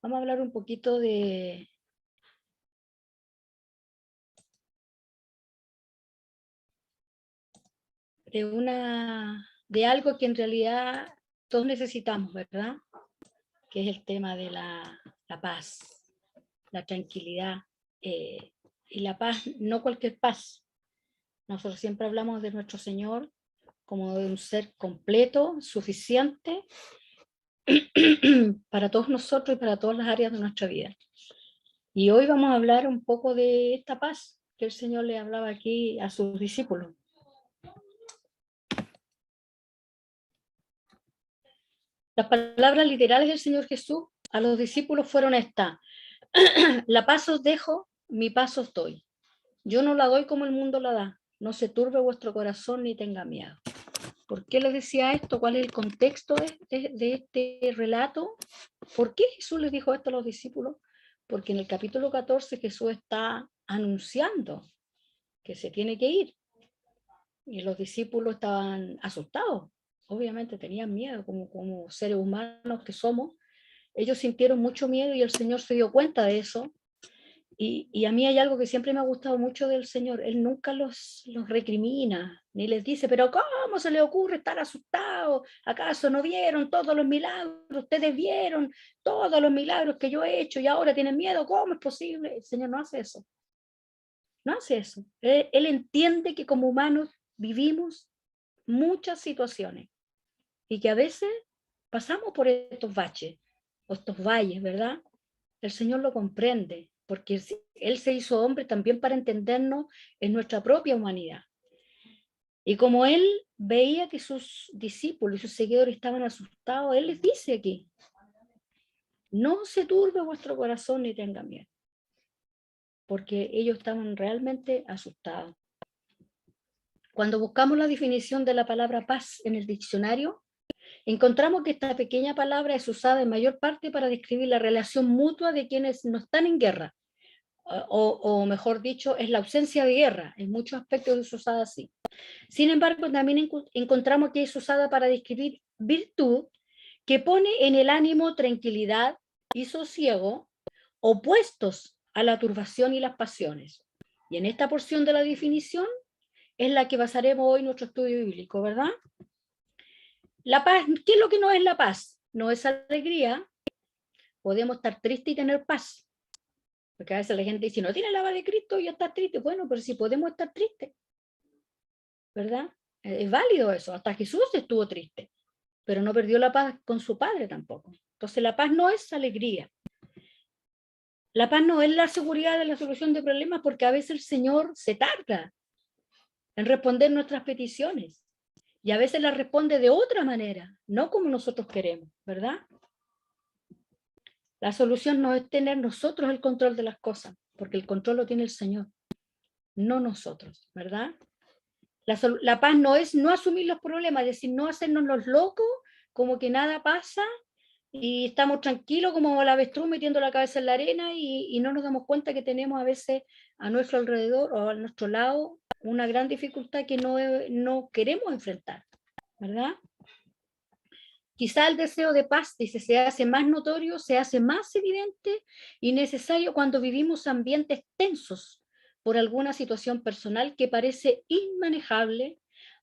Vamos a hablar un poquito de algo que en realidad todos necesitamos, ¿verdad? Que es el tema de la paz, la tranquilidad. Y la paz, no cualquier paz. Nosotros siempre hablamos de nuestro Señor como de un ser completo, suficiente para todos nosotros y para todas las áreas de nuestra vida. Y hoy vamos a hablar un poco de esta paz que el Señor le hablaba aquí a sus discípulos. Las palabras literales del Señor Jesús a los discípulos fueron estas: la paz os dejo, mi paz os doy. Yo no la doy como el mundo la da. No se turbe vuestro corazón ni tenga miedo. ¿Por qué les decía esto? ¿Cuál es el contexto de este relato? ¿Por qué Jesús les dijo esto a los discípulos? Porque en el capítulo 14 Jesús está anunciando que se tiene que ir. Y los discípulos estaban asustados. Obviamente tenían miedo, como seres humanos que somos. Ellos sintieron mucho miedo y el Señor se dio cuenta de eso. Y a mí hay algo que siempre me ha gustado mucho del Señor: Él nunca los recrimina, ni les dice, pero ¿cómo se le ocurre estar asustados? ¿Acaso no vieron todos los milagros? Ustedes vieron todos los milagros que yo he hecho y ahora tienen miedo. ¿Cómo es posible? El Señor no hace eso. No hace eso. Él entiende que como humanos vivimos muchas situaciones y que a veces pasamos por estos baches o estos valles, ¿verdad? El Señor lo comprende, porque Él se hizo hombre también para entendernos en nuestra propia humanidad. Y como Él veía que sus discípulos y sus seguidores estaban asustados, Él les dice aquí: no se turbe vuestro corazón ni tenga miedo, porque ellos estaban realmente asustados. Cuando buscamos la definición de la palabra paz en el diccionario, encontramos que esta pequeña palabra es usada en mayor parte para describir la relación mutua de quienes no están en guerra, o mejor dicho, es la ausencia de guerra. En muchos aspectos es usada así. Sin embargo, también encontramos que es usada para describir virtud que pone en el ánimo tranquilidad y sosiego, opuestos a la turbación y las pasiones. Y en esta porción de la definición es la que basaremos hoy nuestro estudio bíblico, ¿verdad? La paz, ¿qué es lo que no es la paz? No es alegría. Podemos estar tristes y tener paz. Porque a veces la gente dice, no tiene la paz de Cristo y ya está triste. Bueno, pero si podemos estar tristes, ¿verdad? Es válido eso. Hasta Jesús estuvo triste, pero no perdió la paz con su Padre tampoco. Entonces la paz no es alegría. La paz no es la seguridad de la solución de problemas, porque a veces el Señor se tarda en responder nuestras peticiones. Y a veces las responde de otra manera, no como nosotros queremos, ¿verdad? La solución no es tener nosotros el control de las cosas, porque el control lo tiene el Señor, no nosotros, ¿verdad? La paz no es no asumir los problemas, es decir, no hacernos los locos, como que nada pasa y estamos tranquilos como el avestruz metiendo la cabeza en la arena y no nos damos cuenta que tenemos a veces a nuestro alrededor o a nuestro lado una gran dificultad que no queremos enfrentar, ¿verdad? Quizá el deseo de paz, dice, se hace más notorio, se hace más evidente y necesario cuando vivimos ambientes tensos por alguna situación personal que parece inmanejable,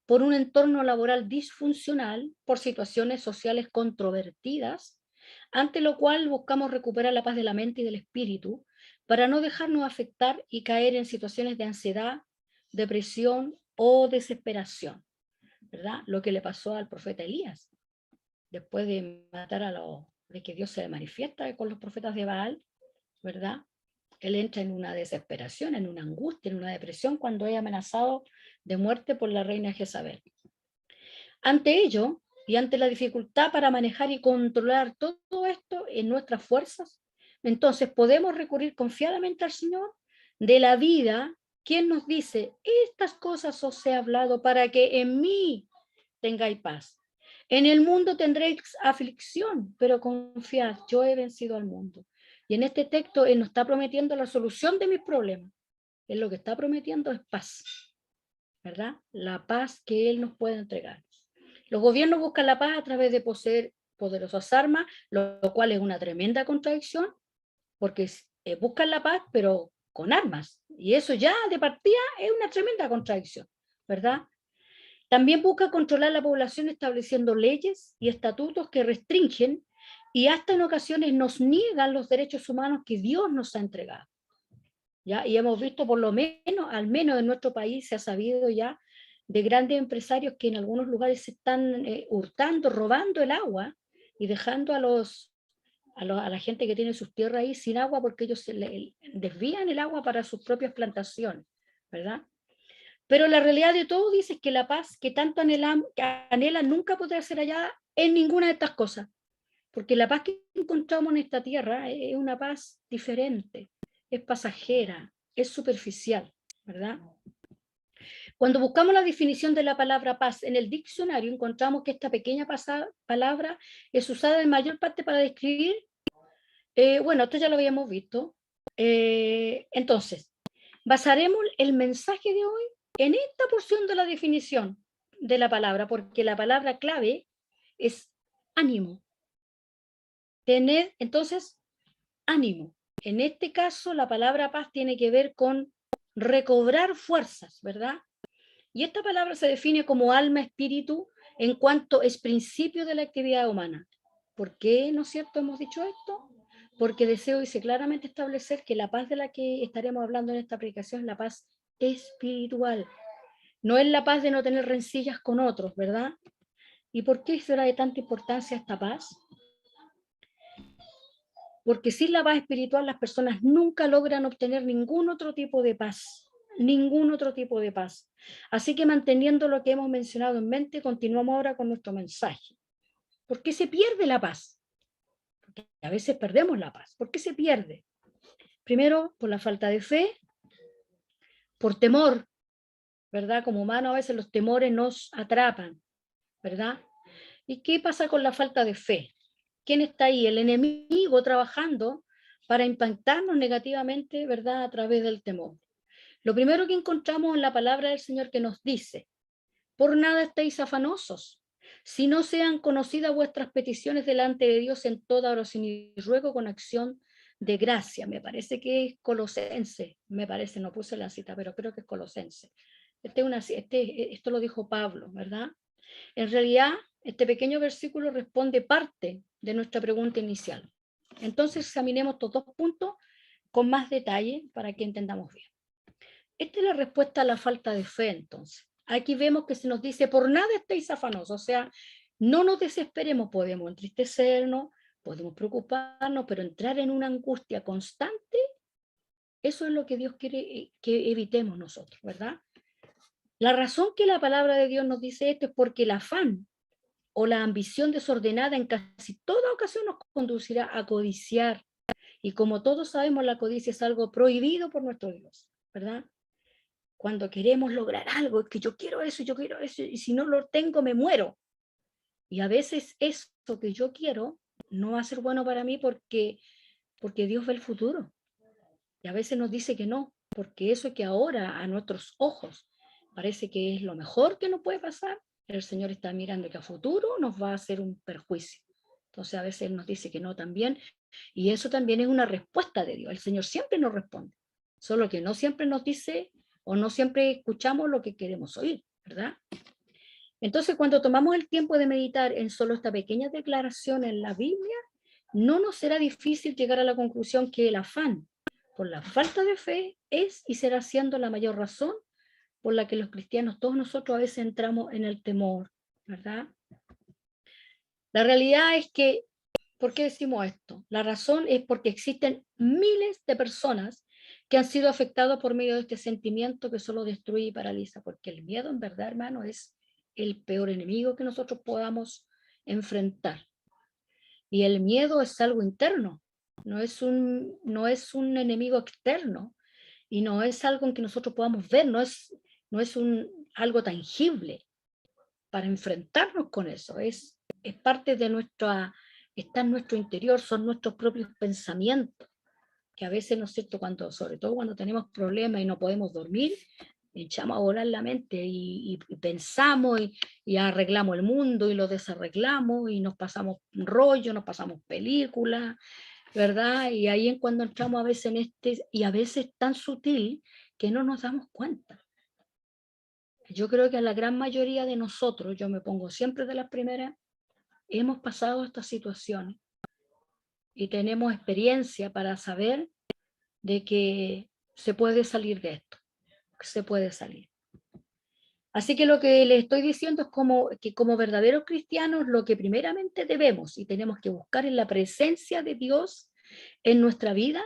por un entorno laboral disfuncional, por situaciones sociales controvertidas, ante lo cual buscamos recuperar la paz de la mente y del espíritu para no dejarnos afectar y caer en situaciones de ansiedad, depresión o desesperación, ¿verdad? Lo que le pasó al profeta Elías después de matar de que Dios se le manifiesta con los profetas de Baal, ¿verdad? Él entra en una desesperación, en una angustia, en una depresión cuando es amenazado de muerte por la reina Jezabel. Ante ello, y ante la dificultad para manejar y controlar todo esto en nuestras fuerzas, entonces podemos recurrir confiadamente al Señor de la vida, quien nos dice: estas cosas os he hablado para que en mí tengáis paz. En el mundo tendréis aflicción, pero confiad, yo he vencido al mundo. Y en este texto Él nos está prometiendo la solución de mis problemas. Él lo que está prometiendo es paz, ¿verdad? La paz que Él nos puede entregar. Los gobiernos buscan la paz a través de poderosas armas, lo cual es una tremenda contradicción, porque buscan la paz, pero con armas. Y eso ya de partida es una tremenda contradicción, ¿verdad? También busca controlar la población estableciendo leyes y estatutos que restringen y hasta en ocasiones nos niegan los derechos humanos que Dios nos ha entregado. ¿Ya? Y hemos visto por lo menos, al menos en nuestro país se ha sabido ya de grandes empresarios que en algunos lugares se están hurtando, robando el agua y dejando a la gente que tiene sus tierras ahí sin agua porque ellos desvían el agua para sus propias plantaciones, ¿verdad? Pero la realidad de todo dice que la paz que tanto anhelan nunca podrá ser hallada en ninguna de estas cosas, porque la paz que encontramos en esta tierra es una paz diferente, es pasajera, es superficial, ¿verdad? Cuando buscamos la definición de la palabra paz en el diccionario, encontramos que esta pequeña palabra es usada en mayor parte para describir, bueno, esto ya lo habíamos visto. Entonces, basaremos el mensaje de hoy en esta porción de la definición de la palabra, porque la palabra clave es ánimo. Tener, entonces, ánimo. En este caso, la palabra paz tiene que ver con recobrar fuerzas, ¿verdad? Y esta palabra se define como alma, espíritu, en cuanto es principio de la actividad humana. ¿Por qué, no es cierto, hemos dicho esto? Porque deseo, dice claramente, establecer que la paz de la que estaremos hablando en esta aplicación es la paz espiritual. No es la paz de no tener rencillas con otros, ¿verdad? ¿Y por qué será de tanta importancia esta paz? Porque sin la paz espiritual las personas nunca logran obtener ningún otro tipo de paz, ningún otro tipo de paz. Así que manteniendo lo que hemos mencionado en mente, continuamos ahora con nuestro mensaje. ¿Por qué se pierde la paz? Porque a veces perdemos la paz. ¿Por qué se pierde? Primero, por la falta de fe, por temor, ¿verdad? Como humanos a veces los temores nos atrapan, ¿verdad? ¿Y qué pasa con la falta de fe? ¿Quién está ahí? El enemigo trabajando para impactarnos negativamente, ¿verdad? A través del temor. Lo primero que encontramos en la palabra del Señor que nos dice, por nada estéis afanosos, si no sean conocidas vuestras peticiones delante de Dios en toda oración y ruego con acción de gracia. Me parece que es Colosense, me parece, no puse la cita, pero creo que es Colosense. Esto lo dijo Pablo, ¿verdad? En realidad, este pequeño versículo responde parte de nuestra pregunta inicial. Entonces examinemos estos dos puntos con más detalle para que entendamos bien. Esta es la respuesta a la falta de fe, entonces. Aquí vemos que se nos dice, por nada estéis afanosos, o sea, no nos desesperemos, podemos entristecernos, podemos preocuparnos, pero entrar en una angustia constante, eso es lo que Dios quiere que evitemos nosotros, ¿verdad? La razón que la palabra de Dios nos dice esto es porque el afán o la ambición desordenada en casi toda ocasión nos conducirá a codiciar. Y como todos sabemos, la codicia es algo prohibido por nuestro Dios, ¿verdad? Cuando queremos lograr algo, es que yo quiero eso, y si no lo tengo, me muero. Y a veces eso que yo quiero no va a ser bueno para mí porque Dios ve el futuro. Y a veces nos dice que no, porque eso que ahora a nuestros ojos parece que es lo mejor que nos puede pasar, el Señor está mirando que a futuro nos va a hacer un perjuicio. Entonces a veces Él nos dice que no también, y eso también es una respuesta de Dios. El Señor siempre nos responde, solo que no siempre nos dice o no siempre escuchamos lo que queremos oír, ¿verdad? Entonces cuando tomamos el tiempo de meditar en solo esta pequeña declaración en la Biblia, no nos será difícil llegar a la conclusión que el afán por la falta de fe es y será siendo la mayor razón por la que los cristianos, todos nosotros a veces entramos en el temor, ¿verdad? La realidad es que, ¿por qué decimos esto? La razón es porque existen miles de personas que han sido afectados por medio de este sentimiento que solo destruye y paraliza, porque el miedo en verdad, hermano, es el peor enemigo que nosotros podamos enfrentar. Y el miedo es algo interno, no es un enemigo externo y no es algo en que nosotros podamos ver, no es algo tangible para enfrentarnos con eso, es parte de está en nuestro interior, son nuestros propios pensamientos, que a veces, ¿no es cierto?, sobre todo cuando tenemos problemas y no podemos dormir, echamos a volar la mente y pensamos y arreglamos el mundo y lo desarreglamos y nos pasamos rollo, nos pasamos películas, ¿verdad? Y ahí es cuando entramos a veces en y a veces tan sutil que no nos damos cuenta. Yo creo que a la gran mayoría de nosotros, yo me pongo siempre de las primeras, hemos pasado estas situaciones y tenemos experiencia para saber de que se puede salir de esto, que se puede salir. Así que lo que les estoy diciendo es que como verdaderos cristianos lo que primeramente debemos y tenemos que buscar es la presencia de Dios en nuestra vida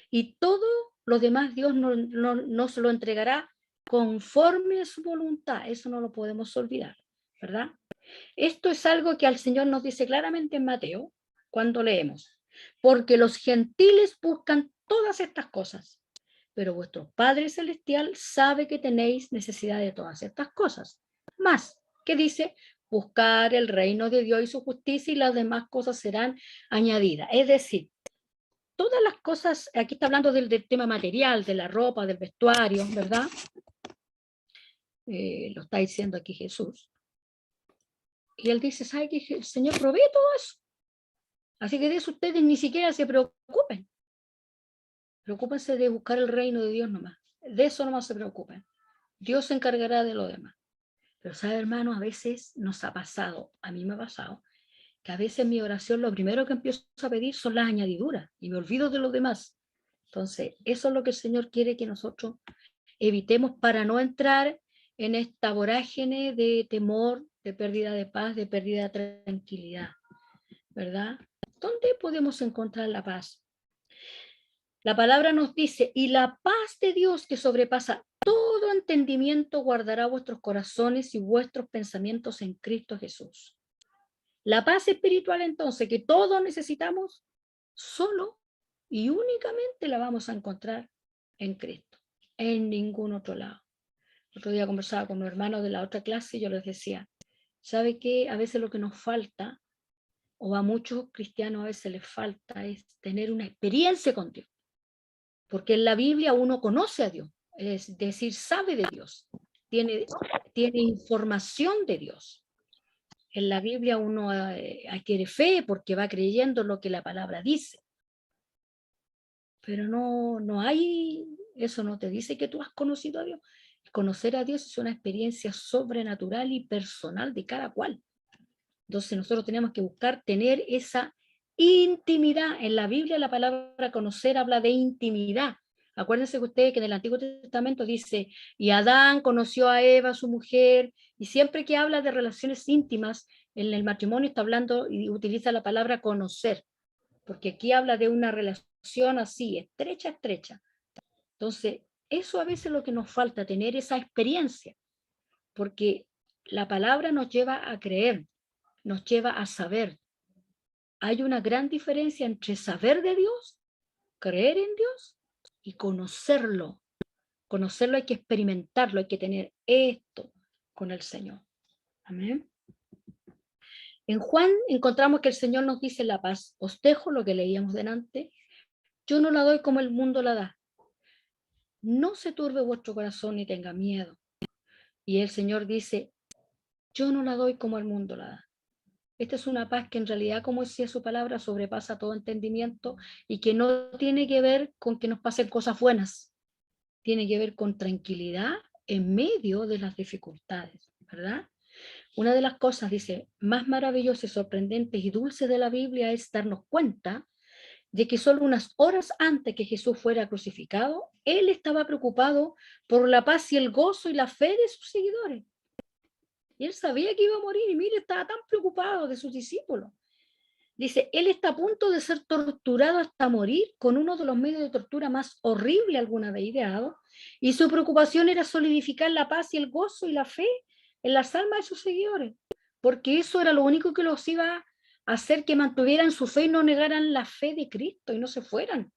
y todo lo demás Dios nos lo entregará conforme a su voluntad. Eso no lo podemos olvidar, ¿verdad? Esto es algo que al Señor nos dice claramente en Mateo cuando leemos, porque los gentiles buscan todas estas cosas, pero vuestro Padre Celestial sabe que tenéis necesidad de todas estas cosas. Más, que dice, buscar el reino de Dios y su justicia y las demás cosas serán añadidas. Es decir, todas las cosas, aquí está hablando del tema material, de la ropa, del vestuario, ¿verdad? Lo está diciendo aquí Jesús. Y él dice, ¿sabe que el Señor provee todo eso? Así que de eso ustedes ni siquiera se preocupen. Preocúpense de buscar el reino de Dios nomás. De eso nomás se preocupen. Dios se encargará de lo demás. Pero sabe, hermano, a veces nos ha pasado, a mí me ha pasado, que a veces en mi oración lo primero que empiezo a pedir son las añadiduras y me olvido de lo demás. Entonces, eso es lo que el Señor quiere que nosotros evitemos para no entrar en esta vorágine de temor, de pérdida de paz, de pérdida de tranquilidad, ¿verdad? ¿Dónde podemos encontrar la paz? La palabra nos dice, y la paz de Dios que sobrepasa todo entendimiento guardará vuestros corazones y vuestros pensamientos en Cristo Jesús. La paz espiritual entonces que todos necesitamos, solo y únicamente la vamos a encontrar en Cristo, en ningún otro lado. Otro día conversaba con los hermanos de la otra clase y yo les decía, ¿sabe qué? A veces lo que nos falta, o a muchos cristianos a veces les falta, es tener una experiencia con Dios. Porque en la Biblia uno conoce a Dios, es decir, sabe de Dios, tiene información de Dios. En la Biblia uno adquiere fe porque va creyendo lo que la palabra dice. Pero no hay, eso no te dice que tú has conocido a Dios. Conocer a Dios es una experiencia sobrenatural y personal de cada cual. Entonces nosotros tenemos que buscar tener esa intimidad. En la Biblia la palabra conocer habla de intimidad. Acuérdense que ustedes que en el Antiguo Testamento dice, y Adán conoció a Eva, su mujer, y siempre que habla de relaciones íntimas, en el matrimonio está hablando y utiliza la palabra conocer, porque aquí habla de una relación así, estrecha, estrecha. Entonces, eso a veces es lo que nos falta, tener esa experiencia, porque la palabra nos lleva a creer, nos lleva a saber. Hay una gran diferencia entre saber de Dios, creer en Dios y conocerlo. Conocerlo hay que experimentarlo, hay que tener esto con el Señor. Amén. En Juan encontramos que el Señor nos dice la paz. Os dejo lo que leíamos delante. Yo no la doy como el mundo la da. No se turbe vuestro corazón ni tenga miedo. Y el Señor dice, yo no la doy como el mundo la da. Esta es una paz que en realidad, como decía su palabra, sobrepasa todo entendimiento y que no tiene que ver con que nos pasen cosas buenas. Tiene que ver con tranquilidad en medio de las dificultades, ¿verdad? Una de las cosas, dice, más maravillosas, sorprendentes y dulces de la Biblia es darnos cuenta de que solo unas horas antes que Jesús fuera crucificado, Él estaba preocupado por la paz y el gozo y la fe de sus seguidores. Y Él sabía que iba a morir y mire, estaba tan preocupado de sus discípulos. Dice, Él está a punto de ser torturado hasta morir con uno de los medios de tortura más horrible alguna vez ideado, y su preocupación era solidificar la paz y el gozo y la fe en las almas de sus seguidores, porque eso era lo único que los iba a hacer que mantuvieran su fe y no negaran la fe de Cristo y no se fueran,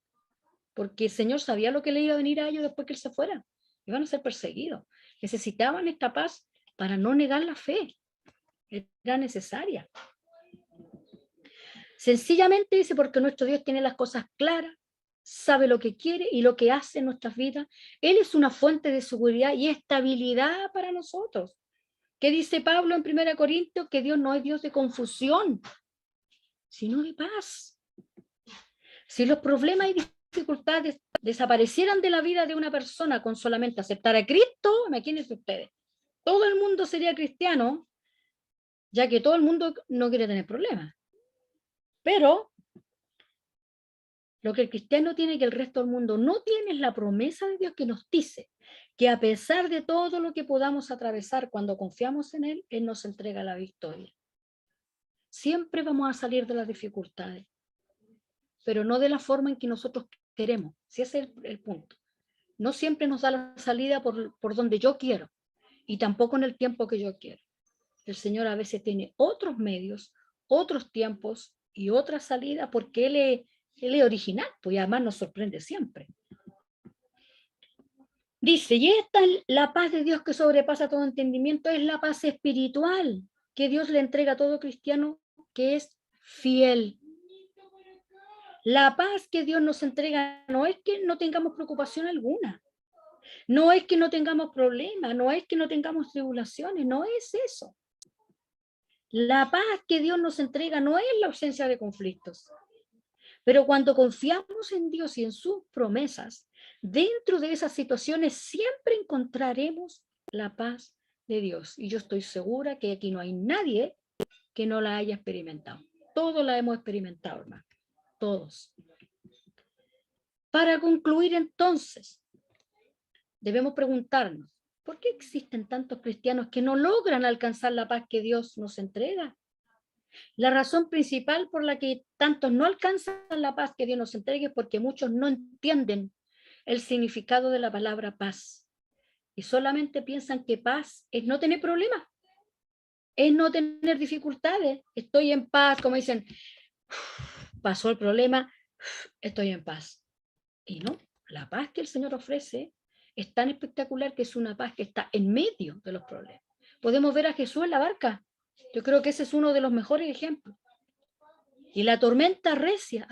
porque el Señor sabía lo que le iba a venir a ellos después que Él se fuera, iban a ser perseguidos, necesitaban esta paz para no negar la fe, era necesaria. Sencillamente dice, porque nuestro Dios tiene las cosas claras, sabe lo que quiere y lo que hace en nuestras vidas. Él es una fuente de seguridad y estabilidad para nosotros. ¿Qué dice Pablo en 1 Corintios? Que Dios no es Dios de confusión, sino de paz. Si los problemas y dificultades desaparecieran de la vida de una persona con solamente aceptar a Cristo, imagínense ustedes, todo el mundo sería cristiano, ya que todo el mundo no quiere tener problemas. Pero lo que el cristiano tiene que el resto del mundo no tiene es la promesa de Dios que nos dice que a pesar de todo lo que podamos atravesar cuando confiamos en Él, Él nos entrega la victoria. Siempre vamos a salir de las dificultades, pero no de la forma en que nosotros queremos. Si ese es el punto. No siempre nos da la salida por donde yo quiero y tampoco en el tiempo que yo quiero. El Señor a veces tiene otros medios, otros tiempos y otra salida porque Él es original, pues además nos sorprende siempre. Dice, y esta es la paz de Dios que sobrepasa todo entendimiento, es la paz espiritual que Dios le entrega a todo cristiano que es fiel. La paz que Dios nos entrega no es que no tengamos preocupación alguna, no es que no tengamos problemas, no es que no tengamos tribulaciones, no es eso. La paz que Dios nos entrega no es la ausencia de conflictos. Pero cuando confiamos en Dios y en sus promesas, dentro de esas situaciones siempre encontraremos la paz de Dios. Y yo estoy segura que aquí no hay nadie que no la haya experimentado. Todos la hemos experimentado, hermano. Todos. Para concluir entonces, debemos preguntarnos, ¿por qué existen tantos cristianos que no logran alcanzar la paz que Dios nos entrega? La razón principal por la que tantos no alcanzan la paz que Dios nos entregue es porque muchos no entienden el significado de la palabra paz y solamente piensan que paz es no tener problemas, es no tener dificultades. Estoy en paz, como dicen, pasó el problema, estoy en paz. Y no, la paz que el Señor ofrece es tan espectacular que es una paz que está en medio de los problemas. Podemos ver a Jesús en la barca. Yo creo que ese es uno de los mejores ejemplos. Y la tormenta arrecia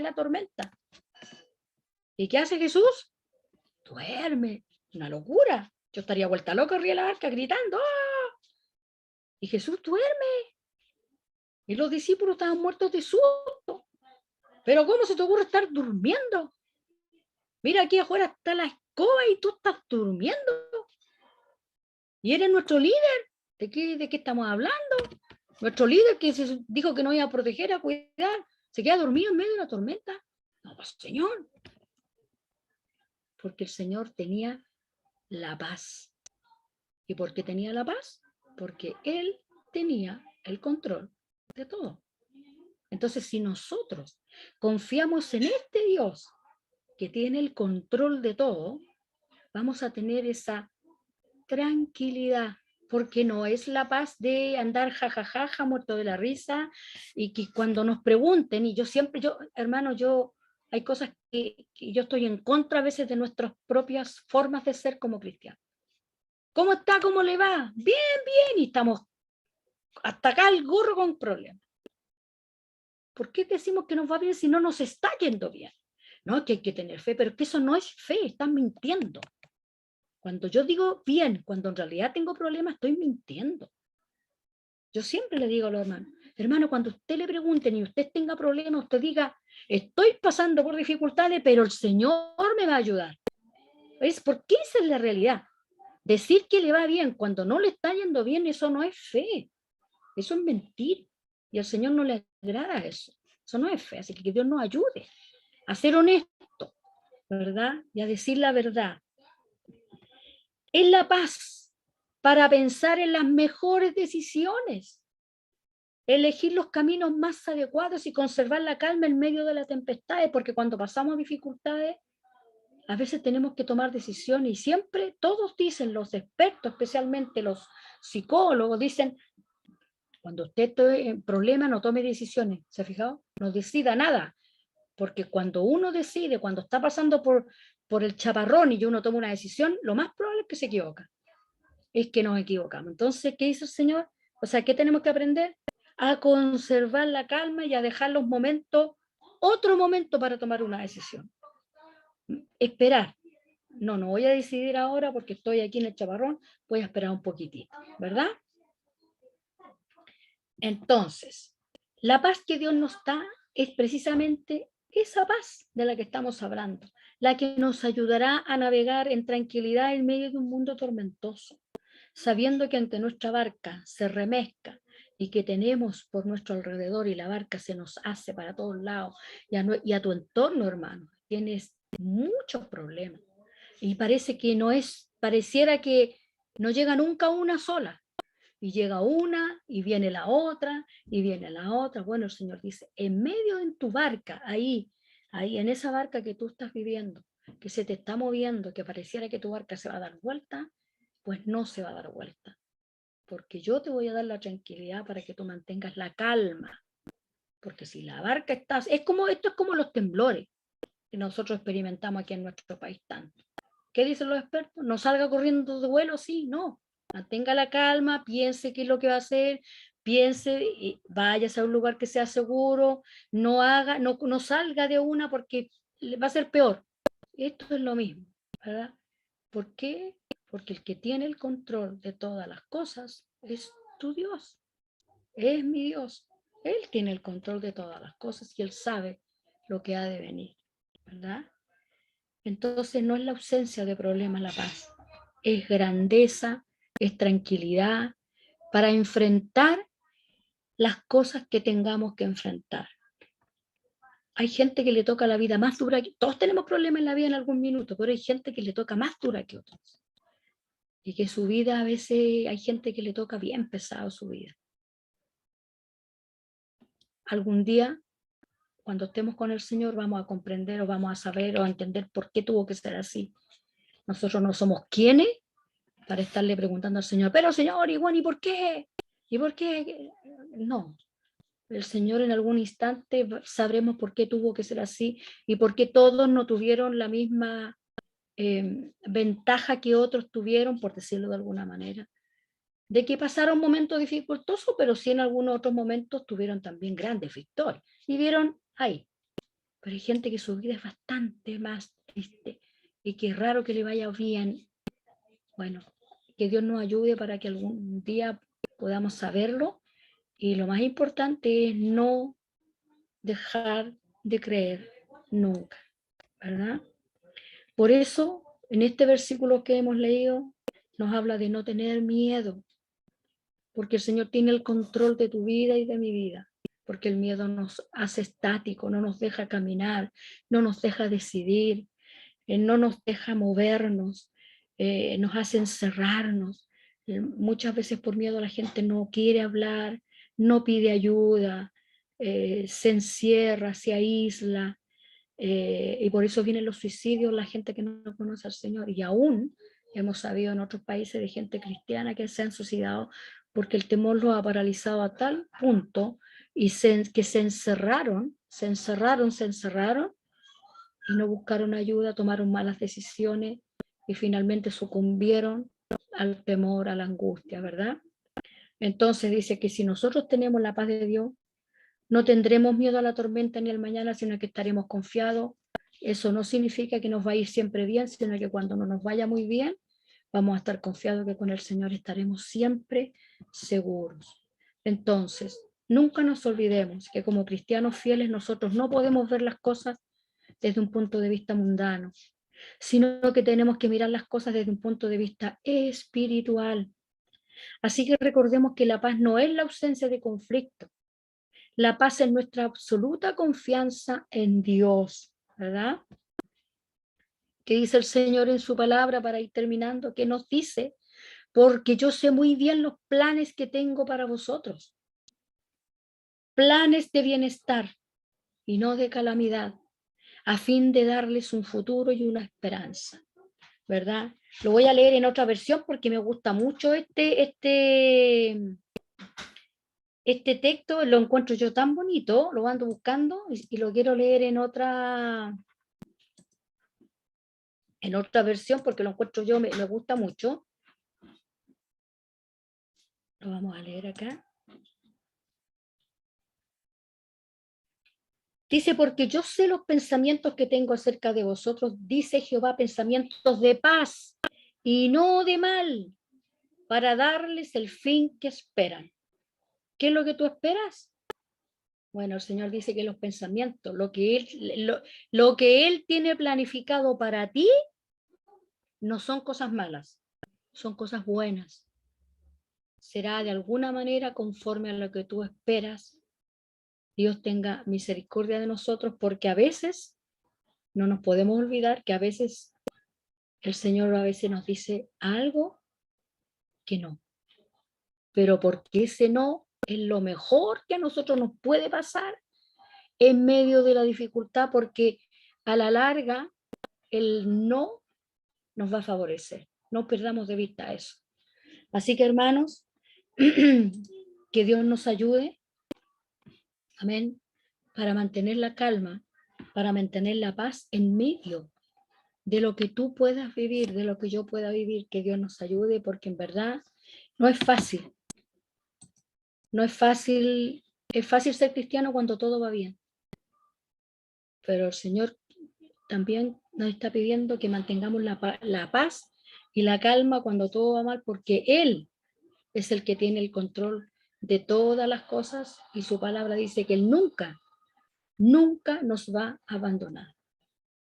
la tormenta. ¿Y qué hace Jesús? Duerme. Una locura. Yo estaría vuelta loca arriba de la barca gritando. ¡Ah! Y Jesús duerme. Y los discípulos estaban muertos de susto. Pero ¿cómo se te ocurre estar durmiendo? Mira, aquí afuera está la escoba y tú estás durmiendo. Y eres nuestro líder. ¿De qué estamos hablando? Nuestro líder que se dijo que nos iba a proteger, a cuidar, se queda dormido en medio de la tormenta. No, pues Señor. Porque el Señor tenía la paz. ¿Y por qué tenía la paz? Porque Él tenía el control de todo. Entonces, si nosotros confiamos en este Dios que tiene el control de todo, vamos a tener esa tranquilidad, porque no es la paz de andar jajajaja, muerto de la risa, y que cuando nos pregunten, y yo siempre, hermano, hay cosas que yo estoy en contra a veces de nuestras propias formas de ser como cristianos. ¿Cómo está? ¿Cómo le va? Bien, bien, y estamos hasta acá el gorro con problemas. ¿Por qué decimos que nos va bien si no nos está yendo bien? No, que hay que tener fe, pero que eso no es fe, están mintiendo. Cuando yo digo bien, cuando en realidad tengo problemas, estoy mintiendo. Yo siempre le digo a los hermanos, hermano, cuando usted le pregunten y usted tenga problemas, usted diga, estoy pasando por dificultades, pero el Señor me va a ayudar. ¿Es porque esa es la realidad? Decir que le va bien cuando no le está yendo bien, eso no es fe. Eso es mentir. Y al Señor no le agrada eso. Eso no es fe. Así que Dios nos ayude a ser honesto, ¿verdad? Y a decir la verdad. Es la paz para pensar en las mejores decisiones, elegir los caminos más adecuados y conservar la calma en medio de las tempestades, porque cuando pasamos dificultades, a veces tenemos que tomar decisiones y siempre todos dicen, los expertos, especialmente los psicólogos, dicen, cuando usted esté en problema no tome decisiones, ¿se ha fijado? No decida nada, porque cuando uno decide, cuando está pasando por el chaparrón y uno toma una decisión, lo más probable es que se equivoca. Es que nos equivocamos. Entonces, ¿qué hizo el Señor? O sea, ¿qué tenemos que aprender? A conservar la calma y a dejar los momentos, otro momento para tomar una decisión. esperar. No voy a decidir ahora porque estoy aquí en el chaparrón, voy a esperar un poquitito, ¿verdad? Entonces, la paz que Dios nos da es precisamente esa paz de la que estamos hablando, la que nos ayudará a navegar en tranquilidad en medio de un mundo tormentoso, sabiendo que ante nuestra barca se remezca y que tenemos por nuestro alrededor y la barca se nos hace para todos lados y a tu entorno, hermano, tienes muchos problemas y parece que pareciera que no llega nunca una sola. Y llega una, y viene la otra, y viene la otra. Bueno, el Señor dice, en medio en tu barca, ahí, en esa barca que tú estás viviendo, que se te está moviendo, que pareciera que tu barca se va a dar vuelta, pues no se va a dar vuelta. Porque yo te voy a dar la tranquilidad para que tú mantengas la calma. Porque si la barca está, esto es como los temblores que nosotros experimentamos aquí en nuestro país tanto. ¿Qué dicen los expertos? ¿No salga corriendo de vuelo? Sí, no. Mantenga la calma, piense qué es lo que va a hacer, piense, váyase a un lugar que sea seguro, no salga de una porque va a ser peor. Esto es lo mismo, ¿verdad? ¿Por qué? Porque el que tiene el control de todas las cosas es tu Dios, es mi Dios. Él tiene el control de todas las cosas y Él sabe lo que ha de venir, ¿verdad? Entonces no es la ausencia de problemas la paz, es grandeza, es tranquilidad para enfrentar las cosas que tengamos que enfrentar. Hay gente que le toca la vida más dura, todos tenemos problemas en la vida en algún minuto, pero hay gente que le toca más dura que otros. Y que su vida a veces hay gente que le toca bien pesado su vida. Algún día, cuando estemos con el Señor, vamos a comprender o vamos a saber o a entender por qué tuvo que ser así. Nosotros no somos quienes para estarle preguntando al Señor, pero Señor, ¿y por qué? ¿Y por qué? No, el Señor en algún instante sabremos por qué tuvo que ser así y por qué todos no tuvieron la misma ventaja que otros tuvieron, por decirlo de alguna manera, de que pasaron momentos dificultosos, pero sí en algunos otros momentos tuvieron también grandes victorias y vieron ahí. Pero hay gente que su vida es bastante más triste y que es raro que le vaya bien. Bueno, que Dios nos ayude para que algún día podamos saberlo y lo más importante es no dejar de creer nunca, ¿verdad? Por eso, en este versículo que hemos leído, nos habla de no tener miedo, porque el Señor tiene el control de tu vida y de mi vida, porque el miedo nos hace estático, no nos deja caminar, no nos deja decidir, no nos deja movernos, nos hace encerrarnos. Muchas veces por miedo la gente no quiere hablar, no pide ayuda, se encierra, se aísla, y por eso vienen los suicidios, la gente que no conoce al Señor. Y aún hemos sabido en otros países de gente cristiana que se han suicidado porque el temor los ha paralizado a tal punto y que se encerraron y no buscaron ayuda, tomaron malas decisiones y finalmente sucumbieron al temor, a la angustia, ¿verdad? Entonces dice que si nosotros tenemos la paz de Dios, no tendremos miedo a la tormenta ni al mañana, sino que estaremos confiados. Eso no significa que nos va a ir siempre bien, sino que cuando no nos vaya muy bien, vamos a estar confiados que con el Señor estaremos siempre seguros. Entonces, nunca nos olvidemos que como cristianos fieles nosotros no podemos ver las cosas desde un punto de vista mundano, sino que tenemos que mirar las cosas desde un punto de vista espiritual. Así que recordemos que la paz no es la ausencia de conflicto. La paz es nuestra absoluta confianza en Dios, ¿verdad? ¿Qué dice el Señor en su palabra para ir terminando? ¿Qué nos dice? Porque yo sé muy bien los planes que tengo para vosotros. Planes de bienestar y no de calamidad, a fin de darles un futuro y una esperanza, ¿verdad? Lo voy a leer en otra versión porque me gusta mucho este texto, lo encuentro yo tan bonito, lo ando buscando y lo quiero leer en otra versión porque lo encuentro yo, me gusta mucho. Lo vamos a leer acá. Dice, porque yo sé los pensamientos que tengo acerca de vosotros, dice Jehová, pensamientos de paz y no de mal, para darles el fin que esperan. ¿Qué es lo que tú esperas? Bueno, el Señor dice que los pensamientos, lo que Él tiene planificado para ti, no son cosas malas, son cosas buenas. Será de alguna manera conforme a lo que tú esperas. Dios tenga misericordia de nosotros, porque a veces no nos podemos olvidar que a veces el Señor a veces nos dice algo que no, pero porque ese no es lo mejor que a nosotros nos puede pasar en medio de la dificultad, porque a la larga el no nos va a favorecer. No perdamos de vista eso. Así que, hermanos, que Dios nos ayude, amén, para mantener la calma, para mantener la paz en medio de lo que tú puedas vivir, de lo que yo pueda vivir. Que Dios nos ayude, porque en verdad no es fácil. No es fácil ser cristiano cuando todo va bien. Pero el Señor también nos está pidiendo que mantengamos la paz y la calma cuando todo va mal, porque Él es el que tiene el control de todas las cosas, y su palabra dice que Él nunca, nunca nos va a abandonar.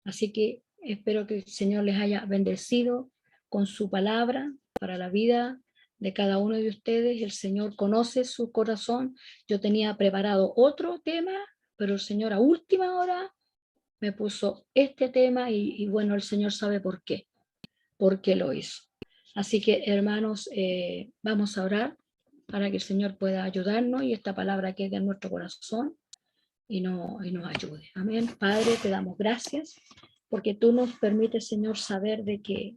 Así que espero que el Señor les haya bendecido con su palabra para la vida de cada uno de ustedes. El Señor conoce su corazón. Yo tenía preparado otro tema, pero el Señor a última hora me puso este tema y bueno, el Señor sabe por qué lo hizo. Así que, hermanos, vamos a orar para que el Señor pueda ayudarnos y esta palabra quede en nuestro corazón y nos ayude. Amén. Padre, te damos gracias porque tú nos permites, Señor, saber de que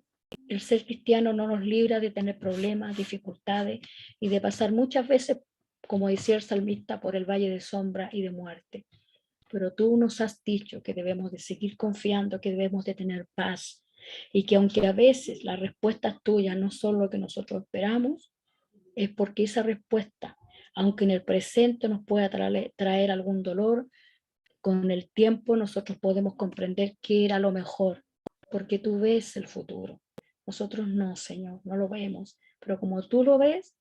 el ser cristiano no nos libra de tener problemas, dificultades y de pasar muchas veces, como decía el salmista, por el valle de sombra y de muerte. Pero tú nos has dicho que debemos de seguir confiando, que debemos de tener paz, y que aunque a veces las respuestas tuyas no son lo que nosotros esperamos, es porque esa respuesta, aunque en el presente nos pueda traer algún dolor, con el tiempo nosotros podemos comprender que era lo mejor, porque tú ves el futuro. Nosotros no, Señor, no lo vemos, pero como tú lo ves,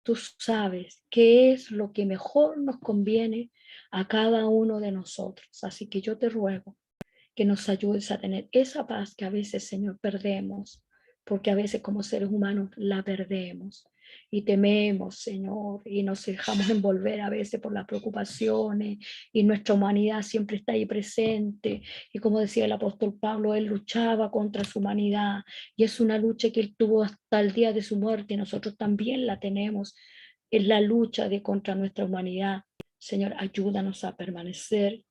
tú sabes qué es lo que mejor nos conviene a cada uno de nosotros. Así que yo te ruego que nos ayudes a tener esa paz que a veces, Señor, perdemos, porque a veces como seres humanos la perdemos y tememos, Señor, y nos dejamos envolver a veces por las preocupaciones, y nuestra humanidad siempre está ahí presente. Y como decía el apóstol Pablo, él luchaba contra su humanidad, y es una lucha que él tuvo hasta el día de su muerte, y nosotros también la tenemos, en la lucha contra nuestra humanidad. Señor, ayúdanos a permanecer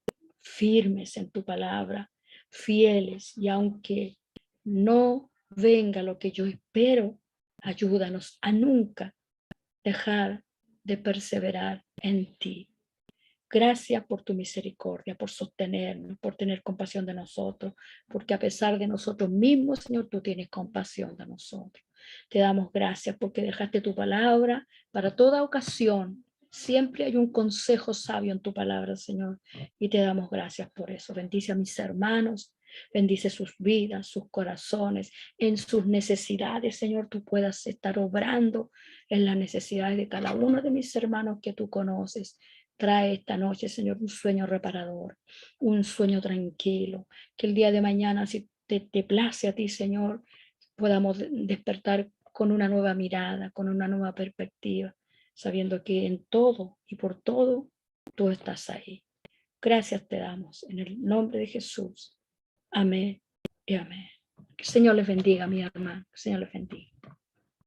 firmes en tu palabra, fieles, y aunque no venga lo que yo espero, ayúdanos a nunca dejar de perseverar en ti. Gracias por tu misericordia, por sostenernos, por tener compasión de nosotros, porque a pesar de nosotros mismos, Señor, tú tienes compasión de nosotros. Te damos gracias porque dejaste tu palabra para toda ocasión. Siempre hay un consejo sabio en tu palabra, Señor, y te damos gracias por eso. Bendice a mis hermanos, bendice sus vidas, sus corazones, en sus necesidades, Señor, tú puedas estar obrando en las necesidades de cada uno de mis hermanos que tú conoces. Trae esta noche, Señor, un sueño reparador, un sueño tranquilo, que el día de mañana, si te place a ti, Señor, podamos despertar con una nueva mirada, con una nueva perspectiva, sabiendo que en todo y por todo tú estás ahí. Gracias te damos en el nombre de Jesús. Amén y amén. Que el Señor les bendiga, mi hermano. Que el Señor les bendiga.